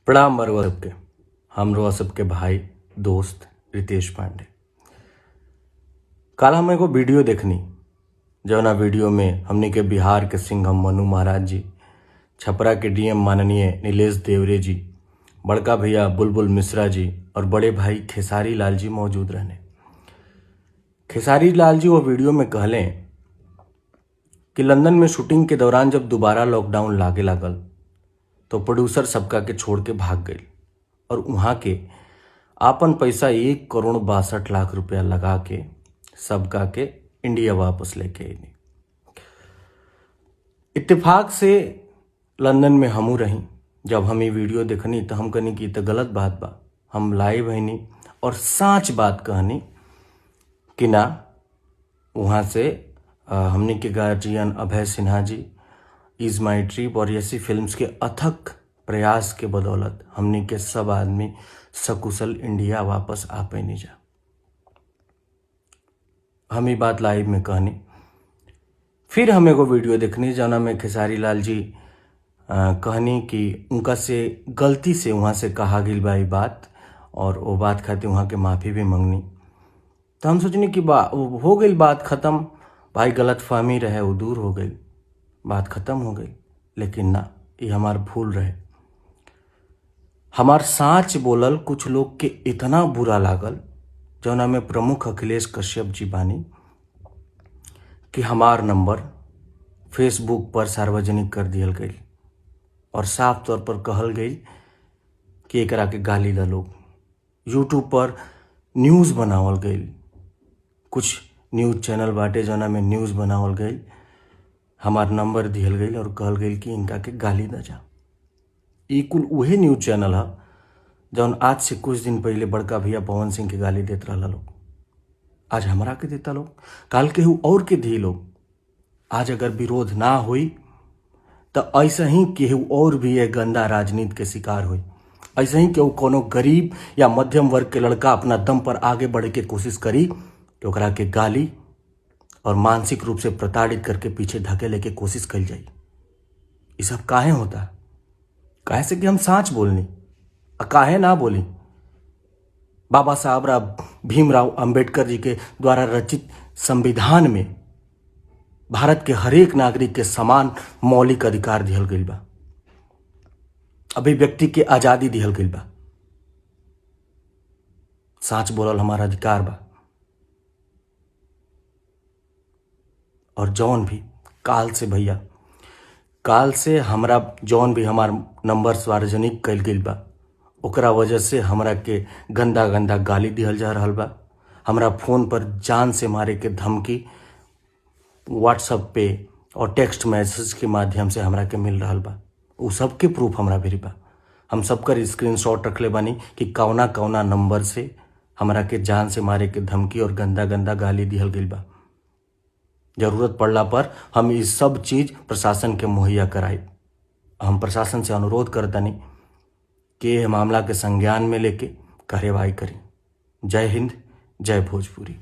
प्रणाम बरुआ सबके। हमरो सबके भाई दोस्त रितेश पांडे। कल हम एगो वीडियो देखनी, जौना वीडियो में हमनी के बिहार के सिंघम मनु महाराज जी, छपरा के डीएम माननीय नीलेश देवरे जी, बड़का भैया बुलबुल मिश्रा जी और बड़े भाई खेसारी लाल जी मौजूद रहने। खेसारी लाल जी वो वीडियो में कहले कि लंदन में शूटिंग के दौरान जब दोबारा लॉकडाउन लागे लागल तो प्रोड्यूसर सबका के छोड़ के भाग गई और वहाँ के आपन पैसा 1,62,00,000 रुपया लगा के सबका के इंडिया वापस लेके आई। इत्तेफाक से लंदन में हमू रही। जब हम ये वीडियो देखनी तो हम कहनी कि तो गलत बात बा। हम लाइव हईनी और साच बात कहनी कि ना, वहाँ से हमने के guardian Abhay Sinha ji, is my trip और ऐसी फिल्म्स के अथक प्रयास के बदौलत हमने के सब आदमी सकुशल इंडिया वापस आ पैनी जा। हम ये बात लाइव में कहनी। फिर हम एगो वीडियो देखनी जना में खेसारी लाल जी कहनी कि उनका से गलती से वहाँ से कहा गई बा ये बात और वो बात खातिर वहाँ के माफ़ी भी मंगनी। तो हम सोचनी कि हो गई बात ख़त्म, भाई गलत फहमी रहे वो दूर हो गई, बात ख़त्म हो गई। लेकिन ना, ये हमार भूल रहे। हमार साच बोलल कुछ लोग के इतना बुरा लागल, जौना में प्रमुख अखिलेश कश्यप जी बानी, कि हमार नंबर फेसबुक पर सार्वजनिक कर दियल गई और साफ तौर पर कहल गई कि एकरा के गाली दा लोग। यूट्यूब पर न्यूज़ बनावल गई, कुछ न्यूज़ चैनल बाटे जौना में न्यूज़ बनावल गई, हमार नंबर दिहल गई और कहल गई कि इनका के गाली दा जा। ई कुल उहे न्यूज़ चैनल है जौन आज से कुछ दिन पहले बड़का भैया पवन सिंह के गाली देत रहा लोग। आज हमरा के देता लोग, काल केहू और के दी लोग। आज अगर विरोध ना हुई तो ऐसा ही केहू और भी एक गंदा राजनीति के शिकार हुई। ऐसे ही केहू कोनो गरीब या मध्यम वर्ग के लड़का अपना दम पर आगे बढ़े के कोशिश करी तो ओकरा के गाली और मानसिक रूप से प्रताड़ित करके पीछे धकेले के कोशिश कल जाई। ये सब काहे होता? काहे से कि हम साच बोलनी, काहे ना बोली। बाबा साहब भीमराव अंबेडकर जी के द्वारा रचित संविधान में भारत के हरेक नागरिक के समान मौलिक अधिकार दिहल गई बा, अभिव्यक्ति के आजादी दिहल गई बा। साच बोलल हमारा अधिकार बा। और जौन भी काल से हमरा जौन भी हमार नंबर सार्वजनिक कल गई बा, ओकरा वजह से हमरा के गंदा गंदा गाली दिहल जा रहा बा। हमरा फोन पर जान से मारे के धमकी व्हाट्सएप पे और टेक्स्ट मैसेज के माध्यम से हमरा के मिल रहा बा। उ सबके प्रूफ हमरा भेरी बा। हम सबकर स्क्रीनशॉट रखले बानी कि कौना कौना नंबर से हमरा के जान से मारे के धमकी और गंदा गंदा गाली दिहल गई बा। जरूरत पड़ला पर हम ये सब चीज प्रशासन के मुहैया कराई। हम प्रशासन से अनुरोध करतानी कि मामला के संज्ञान में लेके कार्यवाही करी। जय हिंद, जय भोजपुरी।